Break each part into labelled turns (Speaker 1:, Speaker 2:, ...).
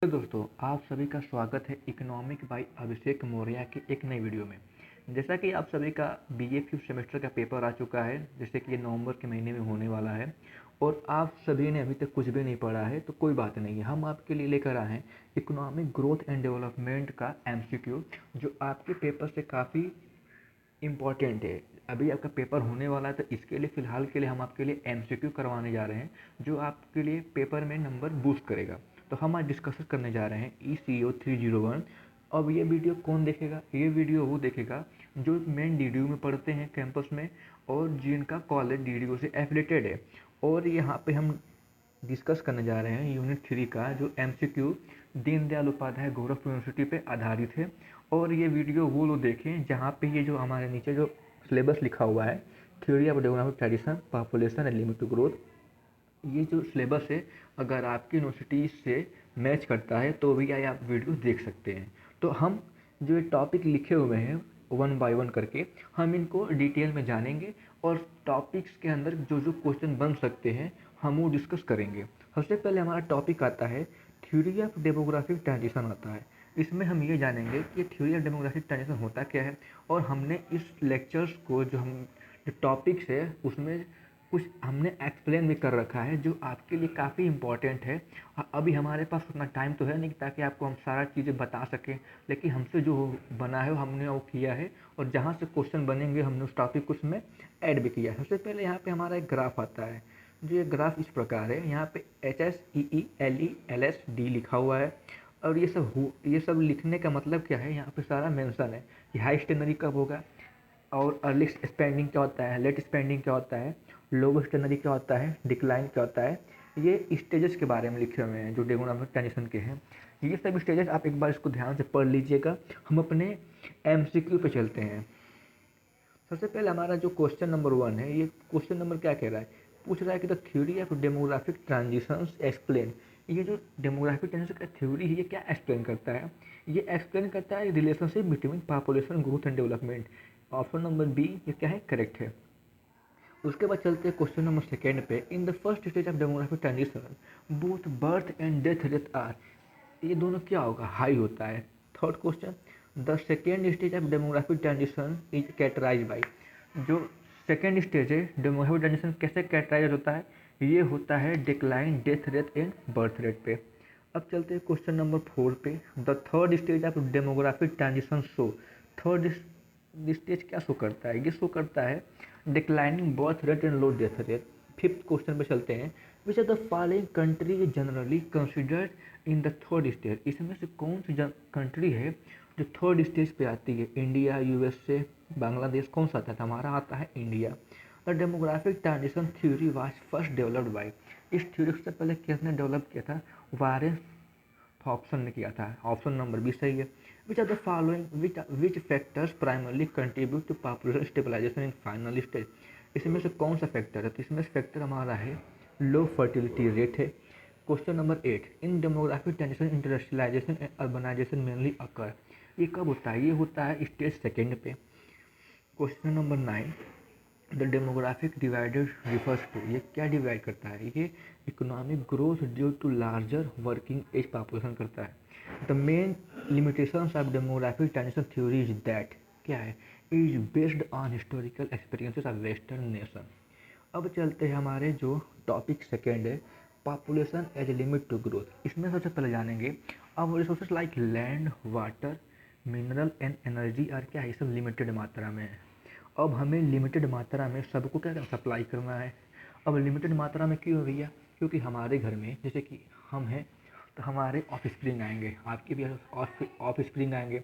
Speaker 1: Hello दोस्तों, आप सभी का स्वागत है इकोनॉमिक बाय अभिषेक मौर्य की एक नई वीडियो में। जैसा कि आप सभी का बीए फिफ्थ सेमेस्टर का पेपर आ चुका है, जैसे कि ये नवंबर के महीने में होने वाला है और आप सभी ने अभी तक कुछ भी नहीं पढ़ा है तो कोई बात नहीं है। हम आपके लिए लेकर आए हैं इकोनॉमिक ग्रोथ एंड डेवलपमेंट का एमसीक्यू, जो आपके पेपर से काफ़ी इम्पॉर्टेंट है। अभी आपका पेपर होने वाला है तो इसके लिए फ़िलहाल के लिए हम आपके लिए एमसीक्यू करवाने जा रहे हैं, जो आपके लिए पेपर में नंबर बूस्ट करेगा। तो हम आज डिस्कस करने जा रहे हैं ECO 301। अब ये वीडियो कौन देखेगा? ये वीडियो वो देखेगा जो मेन DDU में पढ़ते हैं कैंपस में और जिनका कॉलेज DDU से एफिलेटेड है। और यहाँ पे हम डिस्कस करने जा रहे हैं यूनिट 3 का, जो एमसीक्यू दीनदयाल उपाध्याय गोरखपुर यूनिवर्सिटी पे आधारित है। और ये वीडियो वो लोग देखें जहाँ पे ये जो हमारे नीचे जो सिलेबस लिखा हुआ है, theory of demographic tradition, population and limit to growth, ये जो सिलेबस है अगर आपकी यूनिवर्सिटी से मैच करता है तो भी आप वीडियो देख सकते हैं। तो हम जो ये टॉपिक लिखे हुए हैं वन बाय वन करके हम इनको डिटेल में जानेंगे और टॉपिक्स के अंदर जो जो क्वेश्चन बन सकते हैं हम वो डिस्कस करेंगे। सबसे पहले हमारा टॉपिक आता है थ्योरी ऑफ डेमोग्राफिक ट्रांजिशन आता है। इसमें हम ये जानेंगे कि थ्योरी ऑफ डेमोग्राफिक ट्रांजिशन होता क्या है, और हमने इस लेक्चर्स को जो टॉपिक्स है उसमें कुछ हमने एक्सप्लेन भी कर रखा है जो आपके लिए काफ़ी इम्पॉर्टेंट है। अभी हमारे पास उतना टाइम तो है नहीं ताकि आपको हम सारा चीज़ें बता सकें, लेकिन हमसे जो बना है हमने वो किया है और जहाँ से क्वेश्चन बनेंगे हमने उस टॉपिक को उसमें ऐड भी किया है। सबसे पहले यहाँ पे हमारा एक ग्राफ आता है, जो ये ग्राफ इस प्रकार है। यहाँ पे HSEELELSD लिखा हुआ है और ये सब लिखने का मतलब क्या है, यहाँ पे सारा मेंशन है कि हाई स्टेनरी कब होगा और अर्ली स्पेंडिंग क्या होता है, लेट स्पेंडिंग क्या होता है, लो स्टेनरी क्या होता है, डिक्लाइन क्या होता है। ये स्टेजेस के बारे में लिखे हुए हैं जो डेमोग्राफिक ट्रांजिशन के हैं। ये सब स्टेजेस आप एक बार इसको ध्यान से पढ़ लीजिएगा। हम अपने एमसीक्यू पे चलते हैं। सबसे पहले हमारा जो क्वेश्चन नंबर 1 है, ये क्वेश्चन नंबर क्या कह रहा है, पूछ रहा है कि the theory of demographic transitions explain. ये जो डेमोग्राफिक ट्रांजिशन का थ्योरी है ये क्या एक्सप्लेन करता है? ये एक्सप्लेन करता है relationship between population growth and development. Option number B ये क्या है, करेक्ट है। उसके बाद चलते हैं क्वेश्चन नंबर सेकेंड पे। In the first stage of demographic transition both birth and death rate are, ये दोनों क्या होगा, हाई होता है। Third question, the second stage of demographic transition is characterise by. जो सेकेंड स्टेज है डेमोग्राफिक ट्रांजिशन कैसे कैरेक्टराइज होता है, ये होता है decline death rate and birth rate पे। अब चलते हैं क्वेश्चन नंबर 4 पे। The third stage of demographic transition show, third stage क्या शो करता है, ये शो करता है declining birth rate and low death rate. Fifth question पे चलते हैं। Which are the following country generally considered in the third stage, इसमें से कौन सी कंट्री है जो थर्ड स्टेज पे आती है? इंडिया, यूएसए, बांग्लादेश, कौन सा आता है? हमारा आता है India. The demographic transition theory was first developed by, इस थ्योरी से पहले किसने डेवलप किया था? वारेन ऑप्शन ने किया था। ऑप्शन नंबर बी सही है। Which are the following which factors primarily contribute to population stabilisation in final stage, इसमें से कौन सा फैक्टर है? तो इसमें से फैक्टर हमारा है लो फर्टिलिटी रेट है। Question number 8, in demographic transition industrialisation and urbanisation mainly occur, ये कब होता है? ये होता है स्टेज सेकेंड पे। क्वेश्चन नंबर 9, द डेमोग्राफिक डिवाइडेड रिफर्स टू, ये क्या डिवाइड करता है? ये economic growth due to larger working age population करता है। The main limitations of demographic transition theory is that, क्या है, is based on historical experiences of western nation. अब चलते हैं हमारे जो टॉपिक सेकेंड है, population as limit to growth. इसमें सबसे पहले जानेंगे अब resources like land, water, mineral and energy और क्या है, ये सब लिमिटेड मात्रा में है। अब हमें लिमिटेड मात्रा में सबको क्या सप्लाई करना है। अब लिमिटेड मात्रा में क्यों भैया? क्योंकि हमारे घर में जैसे कि हम हैं तो हमारे ऑफ स्प्रिंग आएंगे, आपके भी ऑफ स्प्रिंग आएंगे,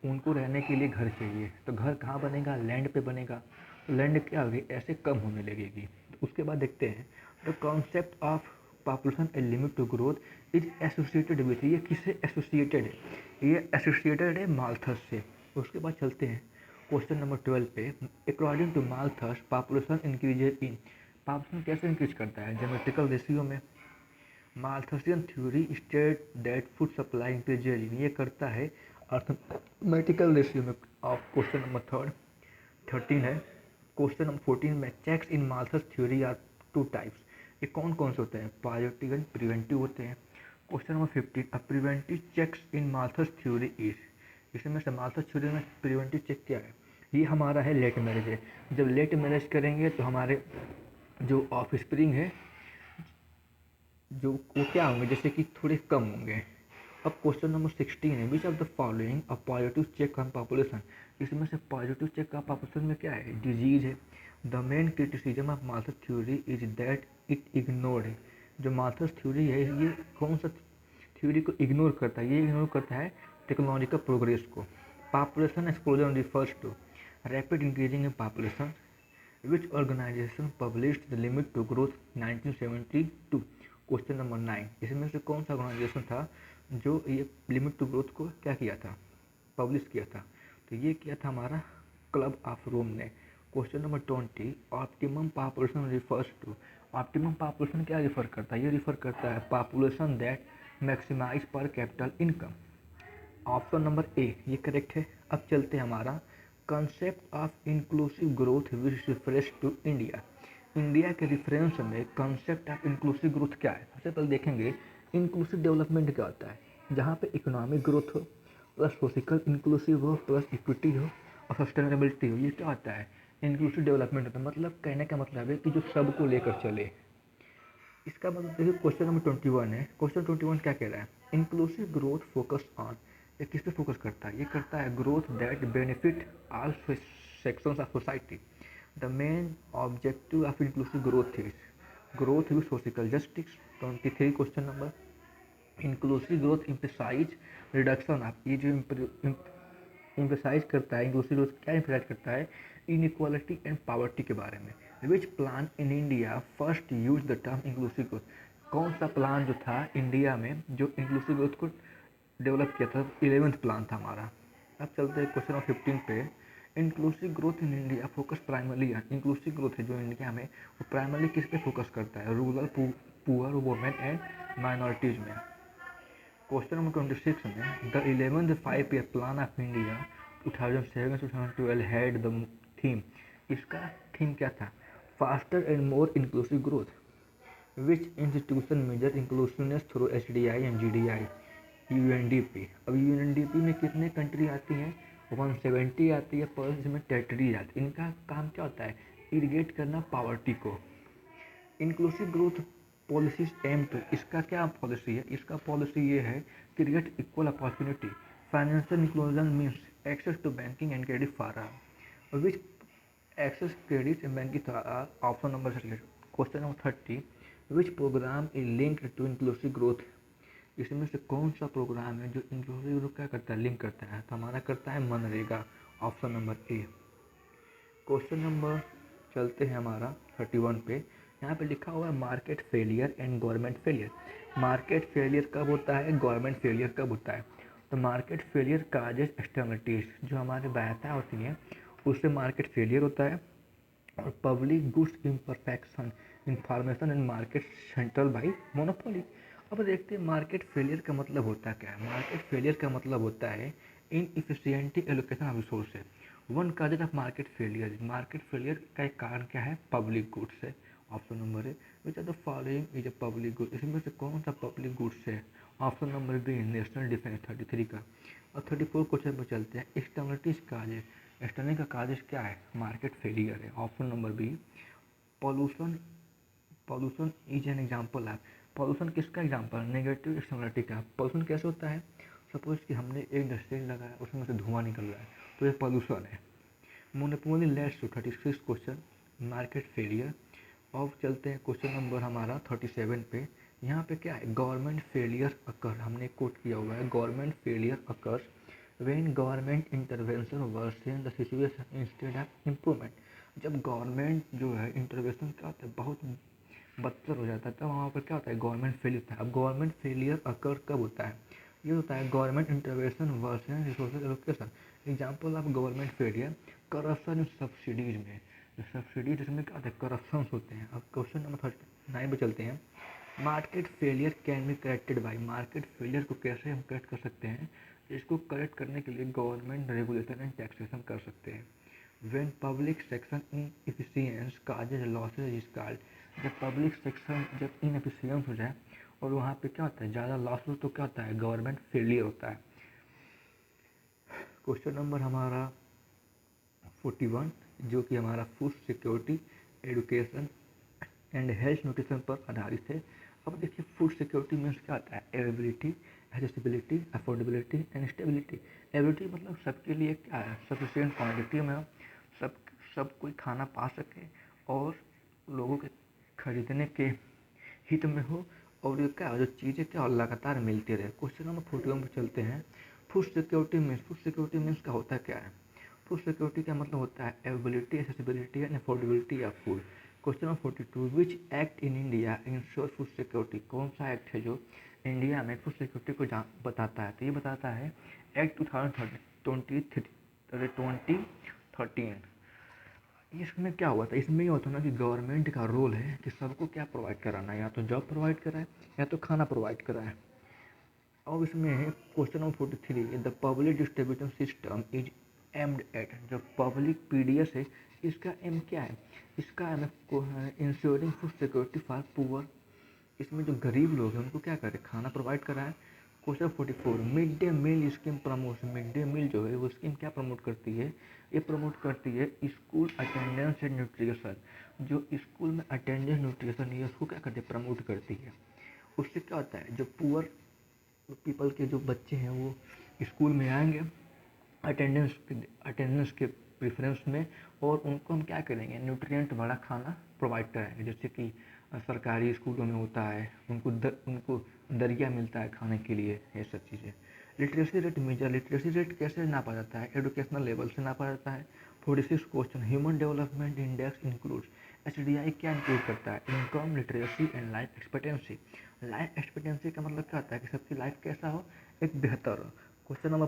Speaker 1: उनको रहने के लिए घर चाहिए। तो घर कहाँ बनेगा? लैंड पे बनेगा। तो लैंड क्या होगी, ऐसे कम होने लगेगी। तो उसके बाद देखते हैं the concept of population a limit to growth is associated with, ये किससे एसोसिएटेड है? ये एसोसिएटेड है माल्थस से। उसके बाद चलते हैं क्वेश्चन नंबर 12 पे। According to Malthus population increases in, population कैसे इंक्रीज करता है? ज्योमेट्रिकल रेशियो में। Malthusian theory state that food supply increases in, ये करता है अर्थमेटिकल रेशियो में। ऑफ क्वेश्चन नंबर 13 है। क्वेश्चन नंबर 14 में checks in Malthus theory are two types, ये कौन कौन से होते हैं? पॉजिटिव एंड प्रिवेंटिव होते हैं। Question number 15, a preventive checks in Malthus theory is. इसमें से मार्थस थ्योरी में प्रिवेंटिव चेक क्या है? ये हमारा है लेट मैरिज है। जब लेट मैरिज करेंगे तो हमारे जो ऑफ स्प्रिंग है जो वो क्या होंगे, जैसे कि थोड़े कम होंगे। अब क्वेश्चन नंबर 16 है, which of the following a positive check on population. इसमें से पॉजिटिव चेक ऑन पॉपुलेशन में क्या है? डिजीज है। The main criticism of Malthus theory is that it ignored है। जो मार्थस थ्योरी है ये कौन सा थ्योरी को इग्नोर करता है? ये इग्नोर करता है टेक्नोलॉजिकल प्रोग्रेस को। Population explosion refers to rapid increasing in population which organisation published the limit to growth 1972। Question number 9, इसमें से कौन सा ऑर्गेनाइजेशन था जो ये लिमिट टू ग्रोथ को क्या किया था? पब्लिश किया था। तो ये किया था हमारा क्लब ऑफ रोम ने। Question number 20, optimum population refers to. Optimum population क्या रिफर करता है? ये रिफर करता है population that maximize per capital income. Option number A ये करेक्ट है। अब चलते हैं हमारा concept of inclusive growth which reference to India. India के रिफरेंस में कंसेप्ट ऑफ इंक्लूसिव ग्रोथ क्या है? सबसे पहले देखेंगे इंक्लूसिव डेवलपमेंट क्या होता है, जहाँ पे इकोनॉमिक ग्रोथ हो प्लस सोशल इंक्लूसिव हो प्लस इक्विटी हो और सस्टेनेबिलिटी हो। ये क्या होता है? इंक्लूसिव डेवलपमेंट होता है। मतलब कहने का मतलब है कि जो सबको लेकर चले। इसका मतलब देखिए क्वेश्चन नंबर 21 है। क्वेश्चन 21 क्या कह रहा है? Inclusive growth focus on. ये किस पे फोकस करता है? ये करता है growth that benefit all sections of society. The main objective of inclusive growth is growth with social justice. 23 question number, inclusive growth emphasise reduction of. ये जो इम्फेसाइज करता है इंक्लूसिव ग्रोथ, क्या इम्फेसाइज करता है? इनइक्वालिटी एंड पावर्टी के बारे में। विच plan in India first use the term inclusive growth. कौन सा प्लान जो था इंडिया में जो इंक्लूसिव ग्रोथ को डेवलप किया था? 11th प्लान था हमारा। अब चलते हैं क्वेश्चन नंबर 15 पे। Inclusive growth in India focus primarily, inclusive growth है जो इंडिया में वो प्राइमरली किस पे फोकस करता है? Rural, poor, women and minorities में। क्वेश्चन नंबर 26 में, the 11th 5 year plan of India 2007 to 2012 had the theme. इसका थीम क्या था? Faster and more inclusive growth. Which institution measure inclusiveness through HDI and GDI? UNDP। अब UNDP में कितने country आती हैं? 170 आती है, पर इसमें टेरिटरीज आती है। इनका काम क्या होता है? इरिगेट करना पावर्टी को। Inclusive growth policies aim to, इसका क्या पॉलिसी है? इसका पॉलिसी ये है create equal opportunity. Financial inclusion means access to banking and credit for all. Which access credit and banking for all? Option number question number 30, which programme is linked to inclusive growth. इसमें से कौन सा programme है जो inclusive growth क्या करता है? Link करता है। तो हमारा करता है मनरेगा। ऑप्शन नंबर ए। क्वेश्चन नंबर चलते हैं हमारा 31 पे। यहाँ पे लिखा हुआ है market failure and government failure. Market failure कब होता है? गवर्नमेंट फेलियर कब होता है? तो मार्केट फेलियर काजेज एक्सटर्नलिटीज, जो हमारे बाध्यताएँ होती हैं उससे मार्केट फेलियर होता है। और public goods imperfection information and market central by monopoly. अब देखते हैं मार्केट फेलियर का मतलब होता क्या है। मार्केट फेलियर का मतलब होता है in efficiency allocation of resources. One causes of market failure, market failure का एक कारण क्या है? पब्लिक गुड्स है। ऑप्शन नंबर है which are the following is a public good. इसमें से कौन सा पब्लिक गुड्स है? Option number B national defence 33 का। और 34 क्वेश्चन पर चलते हैं, एक्सटर्नलिटीज काजेज। एक्सटर्नल का काजेज क्या है? मार्केट फेलियर है। Option number B. Pollution, pollution is an example है। पॉल्यूशन किसका एग्जाम्पल है? नेगेटिव एक्सटर्नलिटी का। पॉल्यूशन कैसे होता है? सपोज कि हमने एक इंडस्ट्री लगाया, उसमें से धुआं निकल रहा है, तो ये पॉल्यूशन है। Monopoly leads to 36 question, market failure. और चलते हैं क्वेश्चन नंबर हमारा 37 पे। यहाँ पे क्या है? गवर्नमेंट फेलियर अकर, हमने कोट किया हुआ है government failure occurs when government intervention worsen the situation instead of improvement. जब गवर्नमेंट जो है इंटरवेंशन क्या होता है? बहुत बदतर हो जाता है, तब वहाँ पर क्या होता है? गवर्नमेंट फेलियर होता है। अब गवर्नमेंट फेलियर अकर कब होता है? ये होता है government intervention worsen resources allocation. Example of government failure, corruption in subsidies में। सब्सिडीज इसमें क्या होता है? करप्शन होते हैं। अब क्वेश्चन नंबर 39 पे चलते हैं। Market failure can be corrected by. Market failure को कैसे हम करेक्ट कर सकते हैं? इसको करेक्ट करने के लिए गवर्नमेंट रेगुलेशन एंड टैक्सेशन कर सकते हैं। When public section in efficiency causes losses is called. जब पब्लिक सेक्शन जब इनएफिशिएंट हो जाए और वहाँ पे क्या होता है, ज़्यादा लॉस हो तो क्या होता है, गवर्नमेंट फेलियर होता है। क्वेश्चन नंबर हमारा 41 जो कि हमारा food security, education and health nutrition पर आधारित है। अब देखिए फूड सिक्योरिटी मीन्स क्या होता है, availability, accessibility, affordability and stability. Availability मतलब सबके लिए क्या है, सफिशिएंट क्वांटिटी में सब सब कोई खाना पा सके और लोगों के खरीदने के हित में हो, और ये क्या जो चीज़ें क्या लगातार मिलती रहे। क्वेश्चन नंबर 41 पर चलते हैं। फूड सिक्योरिटी मीन्स का होता क्या है। फूड सिक्योरिटी का मतलब होता है availability, accessibility and affordability of food. Question number 42 which act in India ensure food security. कौन सा एक्ट है जो इंडिया में फूड सिक्योरिटी को बताता है, तो ये बताता है एक्ट 2013। इसमें क्या हुआ था, इसमें ये होता है ना कि गवर्नमेंट का रोल है कि सबको क्या प्रोवाइड कराना है, या तो जॉब प्रोवाइड कराए या तो खाना प्रोवाइड कराए। अब इसमें है question number 43 the public distribution system is aimed at. जो पब्लिक पीडीएस है इसका एम क्या है, इसका एम है ensuring food security for poor. इसमें जो गरीब लोग हैं उनको क्या करें, खाना प्रोवाइड कराएं। Question 44 mid day meal scheme promotion. Mid day meal जो है वो स्कीम क्या प्रमोट करती है, ये प्रमोट करती है स्कूल अटेंडेंस एंड न्यूट्रिशन। जो स्कूल में अटेंडेंस न्यूट्रिशन है उसको क्या करती है, प्रमोट करती है। उससे क्या होता है, जो पुअर पीपल के जो बच्चे हैं वो स्कूल में आएंगे अटेंडेंस के प्रेफरेंस में, और उनको हम क्या करेंगे, न्यूट्रिएंट वाला खाना प्रोवाइड कराएंगे। जैसे कि सरकारी स्कूलों में होता है, उनको दरिया मिलता है खाने के लिए, ये सब चीज़ें। Literacy rate measure, literacy rate कैसे नापा जाता है, एजुकेशनल लेवल से नापा जाता है। 46 question human development index includes. HDI क्या इंक्लूड करता है, income, literacy and life expectancy. Life expectancy का मतलब क्या होता है कि सबकी लाइफ कैसा हो, एक बेहतर हो। Question number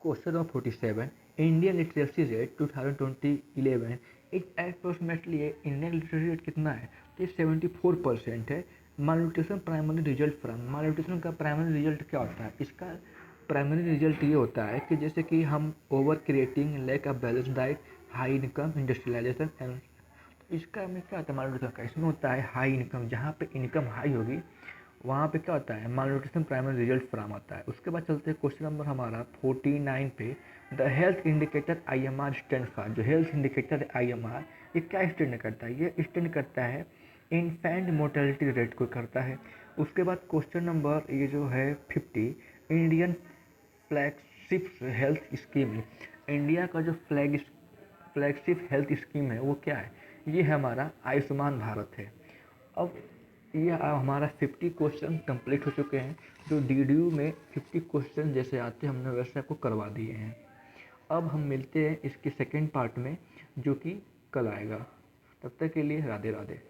Speaker 1: 47, Indian literacy rate 2011 is approximately, Indian literacy rate कितना है, तो ये 74% है। Malnutrition primary result from, malnutrition का प्राइमरी रिजल्ट क्या होता है, इसका प्राइमरी रिजल्ट ये होता है कि जैसे कि हम over creating, lack of balance diet, high income, industrialization and. इसका में क्या होता है मालन्यूट्रिशन का, इसमें होता है हाई इनकम, जहाँ पे इनकम हाई होगी वहाँ पे क्या होता है, मालन्यूट्रिशन प्राइमरी रिजल्ट फ्राम आता है। उसके बाद चलते हैं क्वेश्चन नंबर हमारा 49 पे। The health indicator IMR stand for. जो हेल्थ इंडिकेटर है IMR, ये क्या स्टैंड करता है, ये स्टैंड करता है इन्फेंट मोर्टेलिटी रेट को करता है। उसके बाद क्वेश्चन नंबर ये जो है 50, Indian flagship health scheme. India का जो फ्लैगशिप हेल्थ स्कीम है वो क्या है, ये है हमारा आयुष्मान भारत है। अब ये हमारा 50 क्वेश्चन कंप्लीट हो चुके हैं। जो DDU में 50 क्वेश्चन जैसे आते हैं हमने वैसे आपको करवा दिए हैं। अब हम मिलते हैं इसके सेकंड पार्ट में जो कि कल आएगा। तब तक के लिए राधे राधे।